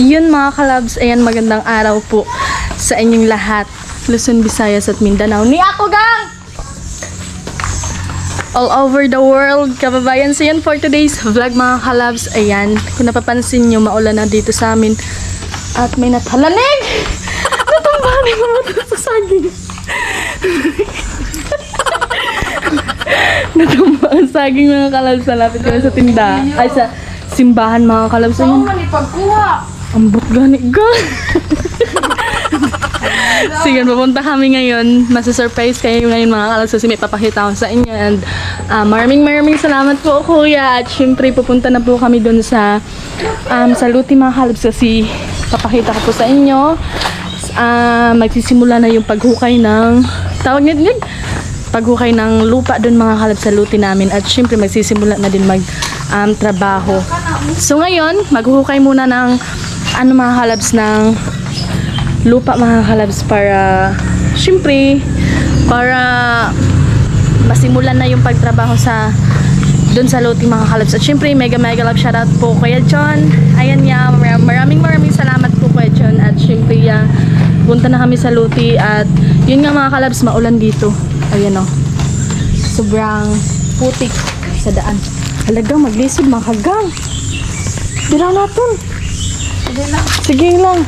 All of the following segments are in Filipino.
Yun mga kalabs, ayan magandang araw po sa inyong lahat. Luzon, Visayas at Mindanao. Ni ako gang! All over the world, kababayan. So yan for today's vlog mga kalabs. Ayan, kung napapansin nyo, maulan na dito sa amin. At may natalanig! Natumba na yung mga sa saging. Natumba ang saging mga kalabs. Malapit kami sa tinda. Ay, sa simbahan mga kalabs. Saan man ipagkuha? Ambot gani ga. So yun, pupunta kami ngayon. Masa-surprise kayo ngayon mga kalabs kasi may papakita ko sa inyo. And maraming salamat po kuya. At syempre pupunta na po kami dun sa Luti mga kalabs kasi papakita ko po sa inyo. Magsisimula na yung paghukay ng paghukay ng lupa dun mga kalabs sa Luti namin. At syempre magsisimula na din trabaho. So ngayon, maghuhukay muna ng mga kalabs ng lupa mga kalabs para syempre para masimulan na yung pagtrabaho doon sa Luti mga kalabs. At syempre mega love shoutout po Kuya John. Ayan niya, maraming salamat po Kuya John. At syempre punta na kami sa Luti at yun nga mga kalabs, maulan dito. Ayan o, sobrang putik sa daan. Halagang maglisod mga kagang. Dira natin. Sige lang.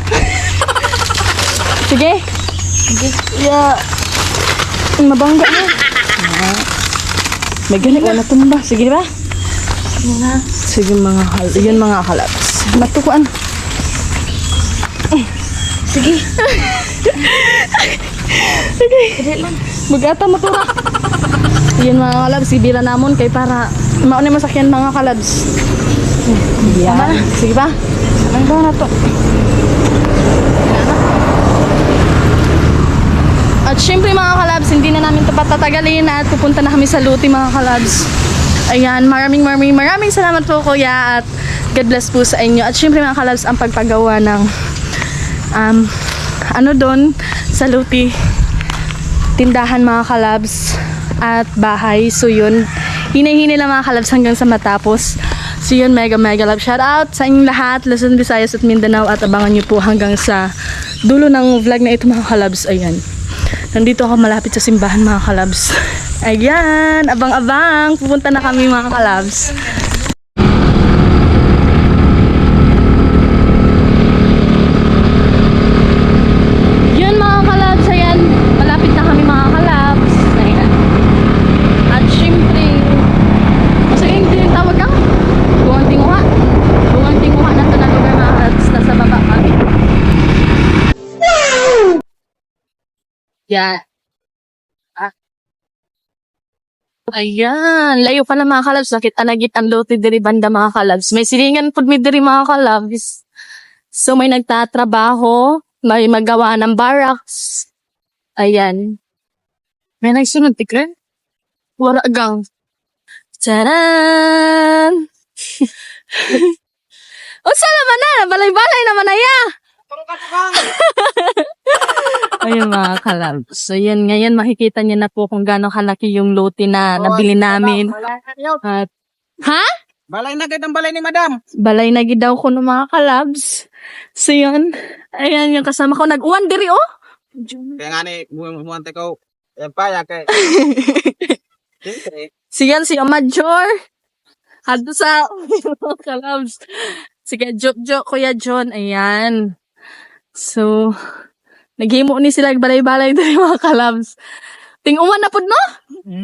Sige. Yeah. Mabangga na. May ganit na natumba. Sige ba? Sige yun mga kalabs. Matukuan. Sige. Sige. Magata matura. Yun mga kalabs. Ibira namon kay para mauna masakyan mga kalabs. Yan. Sige ba? Ang ba na to? At syempre mga kalabs, hindi na namin ito patatagalin at pupunta na kami sa Luti mga kalabs. Ayan, maraming salamat po kuya at God bless po sa inyo. At syempre mga kalabs, ang pagpagawa ng doon sa Luti, tindahan mga kalabs at bahay. So yun, hinay-hinay lang mga kalabs hanggang sa matapos. So yun, mega love shout out sa inyong lahat, Luzon, Visayas at Mindanao. At abangan nyo po hanggang sa dulo ng vlog na ito mga kalabs. Ayan, nandito ako malapit sa simbahan mga kalabs. Ayan, abang-abang, pupunta na kami mga kalabs. Yun mga kalabs, ayan, malapit na kami mga kalabs. Ayan. At syempre, kasi hindi yung tawag ka? Bungang tinguha na ito na lugar mga kalabs. Nasa baba kami. Yan. Ayan, layo pa na mga kalabs. Nakita nagit ang Luti diri banda mga kalabs. May silingan po mi diri mga kalabs. So may nagtatrabaho, may magawa ng barracks. Ayan. May nagsunod tikre. Wala gang. Taran! O saan naman na? Balay-balay naman na ya! Ayun mga kalabs. So yan, ngayon makikita niyo na po kung gaano kalaki yung Luti na nabili namin. At, ha? Balay na ang balay ni madam. Balay na gid daw ko ng mga kalabs. So yun, ayan yung kasama ko. Nag-uwan diri oh. Kaya nga ni, buwante ko. Yan pa, kay. Si yan, si Major. Hado sa mga kalabs. Sige, joke, Kuya John. Ayan. So, naghimo ni sila balay-balay diri mga kalabs. Ting-uwan na pud no?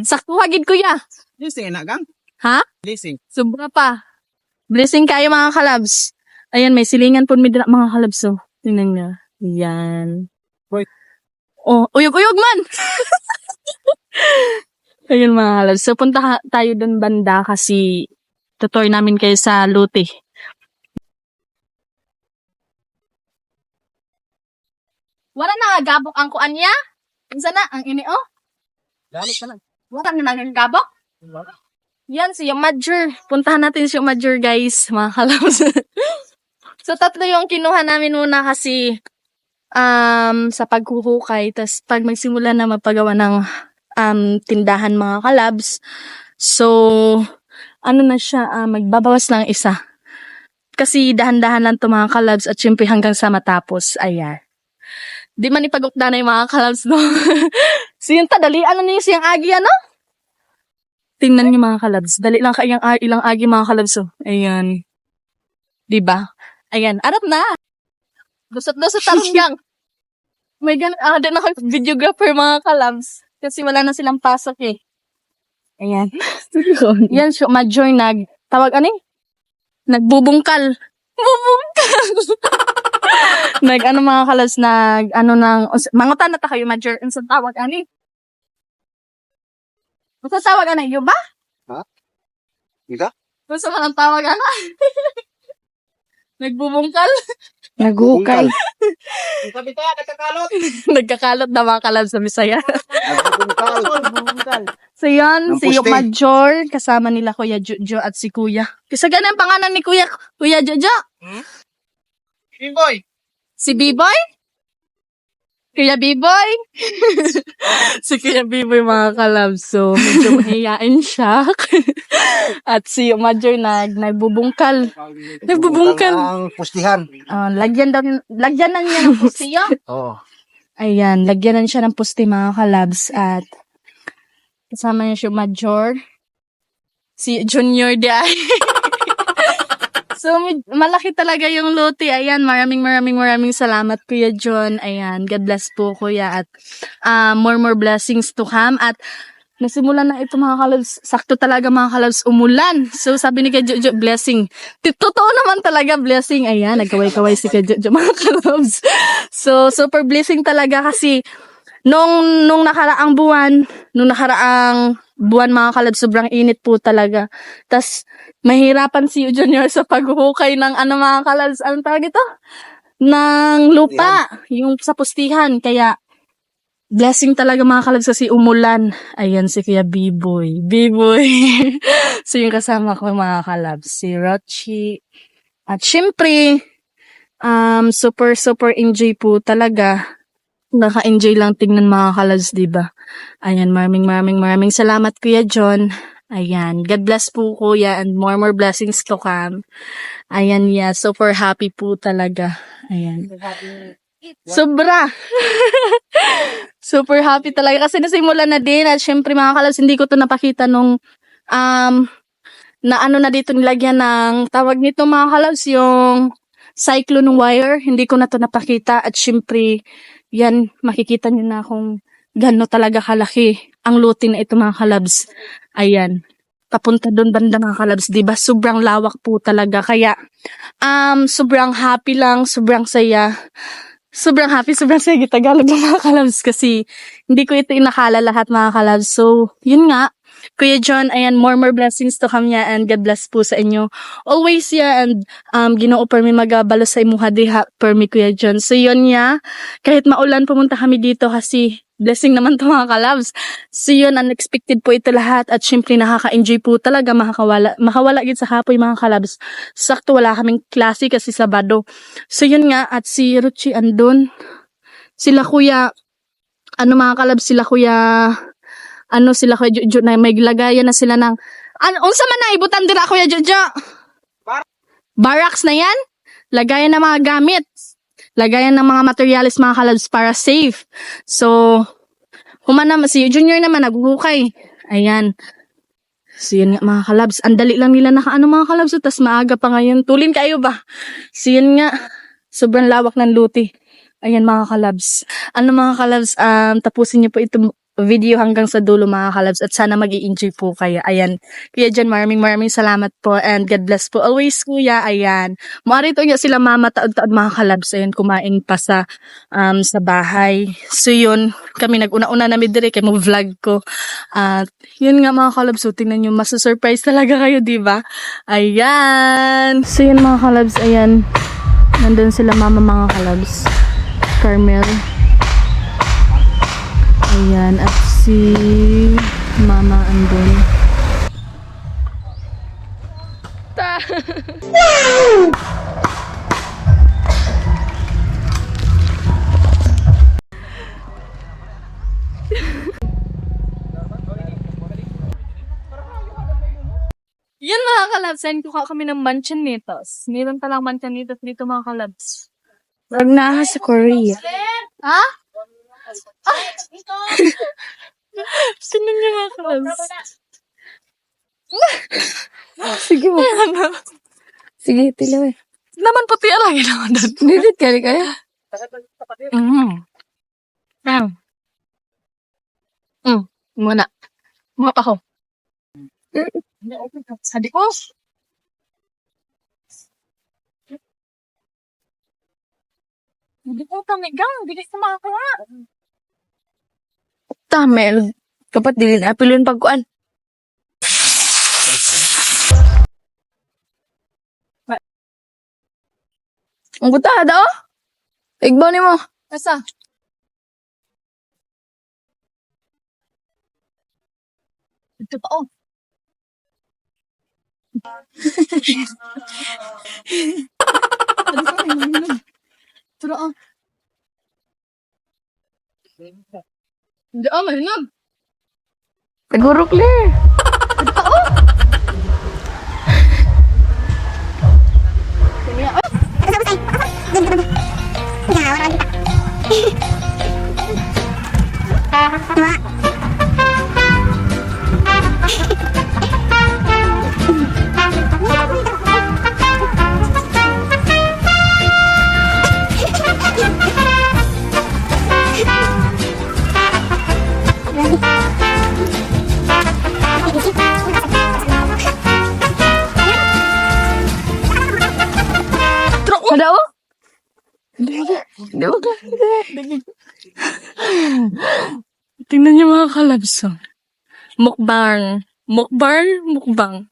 Sakto hagid kuya. Blessing na gang. Ha? Blessing. Sobra pa. Blessing kayo mga kalabs. Ayan, may silingan po mga kalabs. So, tingnan nyo. Ayan. Boy. Oh, uyog-uyog man. Ayun mga kalabs. So, punta tayo dun banda kasi tutor namin kayo sa Luti. Wala na gabok ang kuan niya? Insa na? Ang ini oh? Galit ka lang. Wala na gabok? Yan, si Major. Puntahan natin si Major, guys. Mga kalabs. So, tatlo yung kinuha namin muna kasi sa paghuhukay. Tapos, pag magsimula na magpagawa ng tindahan mga kalabs. So, ano na siya, magbabawas lang isa. Kasi dahan-dahan lang to mga kalabs at syempre hanggang sa matapos. Ayan. Di man ipagukda na yung mga kalabs, no? Siyang dali, ano niyo siyang agi, ano? Tingnan niyo mga kalabs. Dali lang kayang ilang agi mga kalabs, oh. Ayan. Diba? Ayan. Arap na. Dusot-dusot tarong yang. May din ako videographer mga kalabs. Kasi wala na silang pasok eh. Ayan. Yan siya, major tawag ano eh? Nagbubungkal. Bubungkal. Mga kalabs, mangutan na ta kayo, major. Ang tawag ano eh? Basta tawag ano, yung ba? Ha? Ika? Basta man ang tawag ano? Nagbubungkal. Naghukay. Sabi tayo, nagkakalot. Nagkakalot na mga kalabs sa Bisaya. Nagbubungkal. So yan, Ang si yung puste. major, kasama nila Kuya Jojo at si Kuya. Kasi ganun ang pangalan ni Kuya Jojo. Bimboy. Si B-Boy? Kuya B-Boy? Si Kuya B-Boy mga kalabs. So, medyo mahihain siya. At si yung major nagbubungkal. Nagbubungkal. Ang pustihan. Lagyan na niya ng pusti yun. Oo. Ayan, lagyan na siya ng pusti mga kalabs. At kasama niya si major. Si Junior di ay. So, malaki talaga yung lote. Ayan, maraming salamat, Kuya John. Ayan, God bless po, Kuya. At more blessings to come. At nasimulan na ito, mga kalabs. Sakto talaga, mga kalabs, umulan. So, sabi ni Kuya Jojo, blessing. Totoo naman talaga, blessing. Ayan, nagkaway-kaway si Kuya Jojo, mga kalabs. So, super blessing talaga kasi nung nakaraang buwan, mga kalabs, sobrang init po talaga. Tas mahirapan si Junior sa paghuhukay ng mga kalabs, anong tawag ito? Ng lupa, yung sa pustihan. Kaya, blessing talaga mga kalabs kasi umulan. Ayan si Kuya B-Boy. So yung kasama ko mga kalabs, si Rochi. At syempre, super enjoy po talaga. Naka-enjoy lang tingnan mga kalabs, diba? Ayan, maraming salamat Kuya John. Ayan, God bless po Kuya and more blessings to come. Ayan, yeah, super happy po talaga. Ayan. Sobra. Super happy talaga kasi nasimulan na din at syempre mga kalabs, hindi ko to napakita nung na dito nilagyan ng tawag nito mga kalabs, yung cyclone wire. Hindi ko na to napakita at syempre yan, makikita nyo na kung gano'n talaga kalaki ang lote na ito mga kalabs. Ayan. Papunta doon banda mga kalabs, diba? Sobrang lawak po talaga. Kaya, sobrang happy lang, sobrang saya. Sobrang happy, sobrang saya Tagalog ng mga kalabs kasi hindi ko ito inakala lahat mga kalabs. So, yun nga. Kuya John, ayan, more blessings to come niya and God bless po sa inyo. Always ya and Ginoo permi magabalo sa imuha diha permi Kuya John. So yun ya, kahit maulan pumunta kami dito kasi blessing naman to mga kalabs. So yun, unexpected po ito lahat at syempre nakaka-enjoy po talaga, makawala gid sa hapoy mga kalabs. Sakto wala kaming klase kasi Sabado. So yun nga, at si Ruchi andun. Sila Kuya, mga kalabs, sila Kuya Jojo na may lagayan na sila ng unsa man na ibutan dira Kuya Jojo? Barracks na yan? Lagayan ng mga gamit. Lagayan ng mga materials mga kalabs para safe. So, si Junior naman naghuhukay. Ayan. So, yun nga mga kalabs. Ang dali lang nila mga kalabs. Tas maaga pa ngayon. Tulin kayo ba? So, yun nga. Sobrang lawak ng luti. Ayan mga kalabs. Mga kalabs, tapusin niyo po itong video hanggang sa dulo mga kalabs at sana mag-i-enjoy po kayo. Ayan. Kuya John, maraming salamat po and God bless po always Kuya. Ayan. Maarito niya sila mama taod-taod mga kalabs. Ayan, kumain pa sa bahay. So yun, kami nag-una-una namin dire kay mo vlog ko. At yun nga mga kalabs, so tingnan nyo, masusurprise talaga kayo, diba? Ayan. So yun mga kalabs, ayan. Nandun sila mama mga kalabs. Carmel. Ayan, at si Mama andun. Yan mga kalabs. kalabs, send ko kami ng manchanitos. Meron palang manchanitos dito mga kalabs. Wag na sa Korea. Ha? Ay! Sino niya mga kalabs? Sige mo. Sige, tilaw eh. Naman puti alay naman doon. Didit kali kayo. Muna. Mga pa ko. Sadi ko. Hindi ko kamigang. Hindi ko makakawa. Tamel. Kapat dilin apilon pagkuan. Ang buta daw. Igbaw ni mo. Asa? Ito pa oh. Turo oh. Hindi oh, mahinog. Siguro clear. Ada oh? Hindi mo ka. Tingnan niyo mga kalabs. Oh. Mukbang. Mukbang.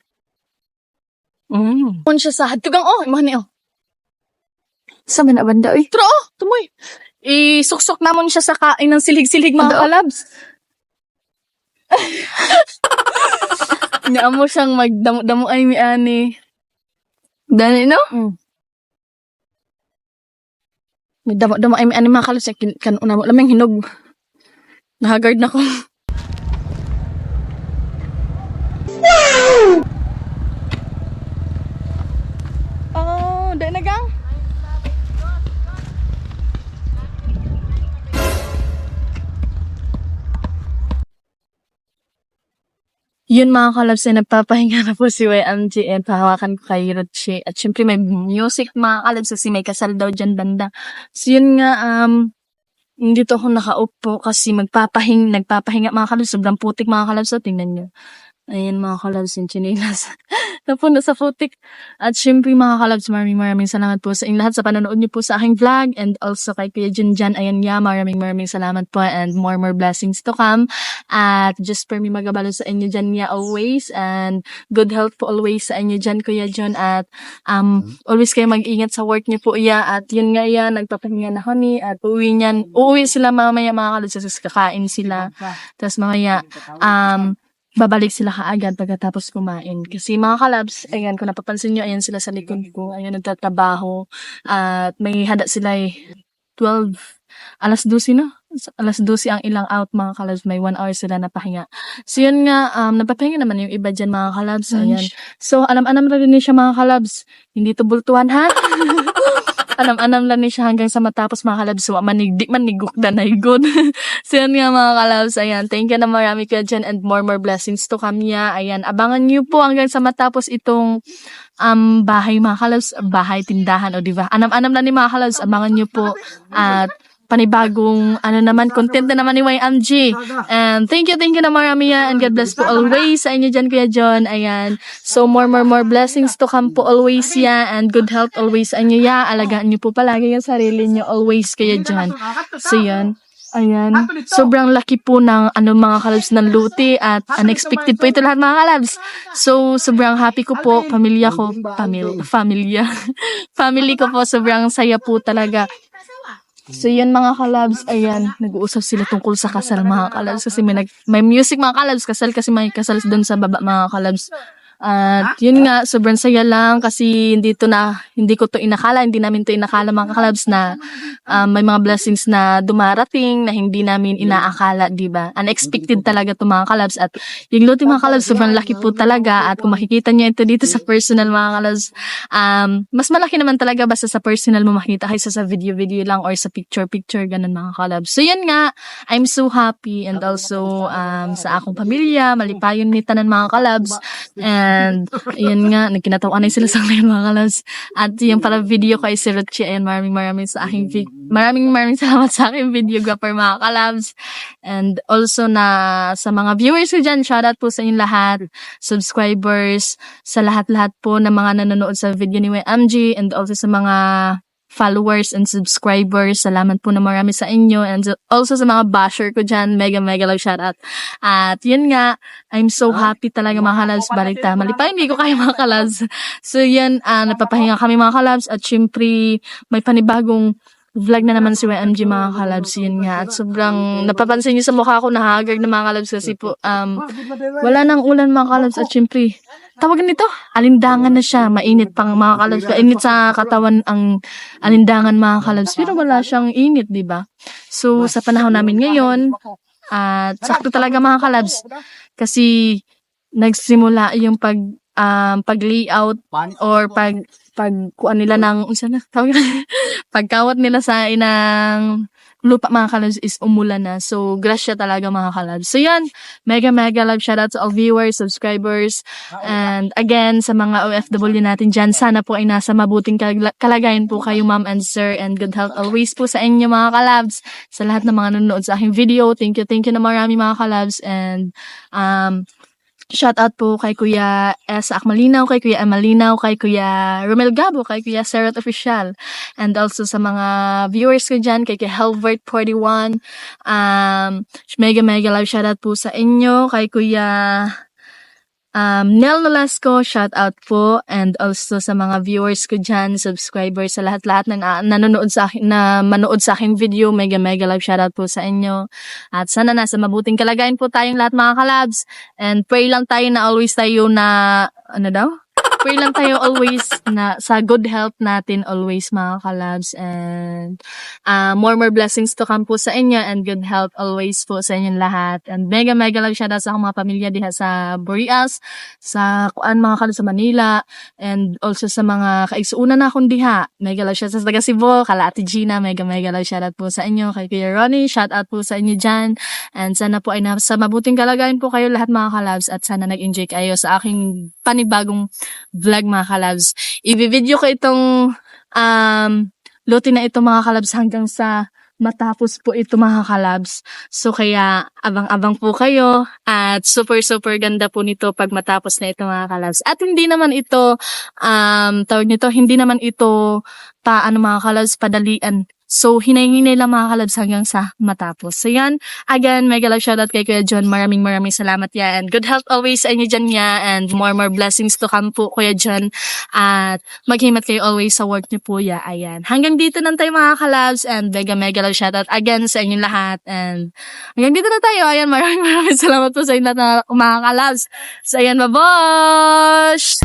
Kung siya sa hatugang, oh, imahan niyo. Sa man banda oy. Tro, oh, tumoy. Isuksok namon siya sa kain ng silig-silig mga Ano? kalabs. Niya mo siyang magdamo-damo ay mi ani. Dani no? Magdamo-damo ay mi ani mga kalabs. Kanuna mo lamang hinog. Nahagard na ko. Oh, dahil na gang. Yun mga kalabs ay nagpapahinga na po si YMG and pahawakan ko kay Roche. At syempre may music mga kalabs kasi may kasal daw dyan banda. So yun nga, dito ako nakaupo kasi nagpapahinga mga kalabs. Sobrang putik mga kalabs. So tingnan nyo. Ayan mga kalabs yung chinilas. Napuno sa putik. At syempre mga kalabs, maraming salamat po sa inyong lahat sa panonood niyo po sa aking vlog. And also kay Kuya Junjan, ayan nga, maraming salamat po. And more blessings to come. At just for me magabalo sa inyo dyan niya always. And good health po always sa inyo dyan, Kuya John. At always kayo mag-ingat sa work niyo po iya. At yun nga yan, nagpapahinga na kami. At uuwi sila mamaya mga kalabs. Kasi kakain sila. Tapos mamaya, babalik sila kaagad pagkatapos kumain. Kasi mga kalabs, ayan, kung napapansin nyo, ayan sila sa likod ko. Ayan, nagtatrabaho. At may hada sila 12 no? Alas 12 ang ilang out mga kalabs. May 1 hour sila napahinga. So yun nga, napapahinga naman yung iba dyan mga kalabs. Ayan. So alam-alam rin siya mga kalabs. Hindi to bultuhan ha? Alam-alam lang ni siya hanggang sa matapos mga kalabs. So, manigok na good. So, yun nga mga kalabs. Ayan, thank you na marami kayo dyan and more blessings to come niya. Ayan, abangan niyo po hanggang sa matapos itong bahay mga kalabs. Bahay, tindahan, o diba? Anam-anam lang ni mga kalabs. Abangan niyo po at panibagong content na naman ni YMG. And thank you na marami yan. And God bless po always sa inyo dyan, Kuya John. Ayan. So, more blessings to come po always ya. And good health always sa inyo ya. Alagaan niyo po palagi yung sarili niyo always, Kuya John. So, yan. Ayan. Sobrang laki po ng mga kalabs ng luti at unexpected po ito lahat mga kalabs. So, sobrang happy ko po. Family ko po. Sobrang saya po talaga. So, yun mga kalabs, ayan, nag-uusap sila tungkol sa kasal mga kalabs kasi may music mga kalabs, kasal kasi may kasal doon sa baba mga kalabs. At yun nga, sobrang saya lang kasi hindi ko to inakala, hindi namin to inakala mga kalabs na may mga blessings na dumarating na hindi namin inaakala, di ba? Unexpected talaga to mga kalabs. At yung lote mga kalabs, sobrang laki po talaga. At kung makikita niyo ito dito sa personal mga kalabs, mas malaki naman talaga basta sa personal mo makita kaysa sa video-video lang or sa picture-picture, ganun mga kalabs. So yun nga, I'm so happy and also sa akong pamilya, malipayon ni tanan mga kalabs. And yun nga, nagkinatawanan sila sa ngayon mga kalabs. At yung para video ko ay si Ruchi. Ayan, maraming salamat sa aking videographer mga kalabs. And also na sa mga viewers ko dyan, shoutout po sa inyong lahat, subscribers, sa lahat-lahat po na mga nanonood sa video ni YMG, and also sa mga followers and subscribers. Salamat po na marami sa inyo. And also sa mga basher ko dyan, mega love shoutout. At yun nga, I'm so happy talaga mga kalabs. Balita, malipay, hindi ko kaya mga kalabs. So yan, napapahinga kami mga kalabs. At syempre, may panibagong vlog na naman si YMG mga kalabs. Yun nga. At sobrang napapansin niyo sa mukha ko, nahagard na mga kalabs kasi po, wala nang ulan mga kalabs. At syempre, tawagan nito, alindangan na siya. Mainit pang mga kalabs. Mainit sa katawan ang alindangan mga kalabs. Pero wala siyang init, di ba? So, sa panahon namin ngayon, at sakto talaga mga kalabs. Kasi, nagsimula yung pag-layout or pagkuan nila ng, pagkawat nila sa inang lupa mga kalabs is umulan na. So, grasya talaga mga kalabs. So, yan. Mega love shoutout to all viewers, subscribers, and again, sa mga OFW natin dyan, sana po ay nasa mabuting kalagayan po kayo, ma'am and sir, and good health always po sa inyo mga kalabs. Sa lahat ng mga nanonood sa aking video, thank you na marami mga kalabs, and shout out po kay Kuya Isaac Malinaw, kay Kuya Malinaw, kay Kuya Romel Gabo, kay Kuya Sarah Official, and also sa mga viewers ko dyan, kay Kuya Helvert41, mega love shout out po sa inyo, kay Kuya Nel Nolasco, shout out po, and also sa mga viewers ko dyan, subscribers, sa lahat-lahat na nanonood sa akin, na manood sa aking video, mega love shout out po sa inyo. At sana nasa mabuting kalagayan po tayong lahat mga kalabs, and pray lang tayo na always tayo na, pray lang tayo always na sa good health natin always mga kalabs, and more blessings to come po sa inyo, and good health always po sa inyong lahat. And mega love shoutout sa akong mga pamilya diha sa Boreas, sa kuan mga kalabs sa Manila, and also sa mga kaigsuunan na akong diha. Mega love shoutout sa taga Cebu, kala Ate Gina, mega love shoutout po sa inyo, kay Kuya Ronnie, shoutout po sa inyo dyan. And sana po ay nasa mabuting kalagayan po kayo lahat mga kalabs, at sana nag-enjoy kayo sa aking panibagong vlog mga kalabs. I-video ko itong lote na ito mga kalabs hanggang sa matapos po ito mga kalabs. So kaya abang-abang po kayo, at super ganda po nito pag matapos na ito mga kalabs. At hindi naman ito hindi naman ito mga kalabs padalian. So, hinay-hinay lang mga kalabs hanggang sa matapos. So, yan. Again, mega love shoutout kay Kuya John. Maraming salamat yan. And good health always sa inyo dyan niya. And more blessings to come po, Kuya John. At maghimat kayo always sa work niyo po, ya. Ayan. Hanggang dito na tayo mga kalabs. And mega love shoutout again sa inyong lahat. And hanggang dito na tayo. Ayan, maraming salamat po sa inyo lahat na mga kalabs. So, ayan, babosh!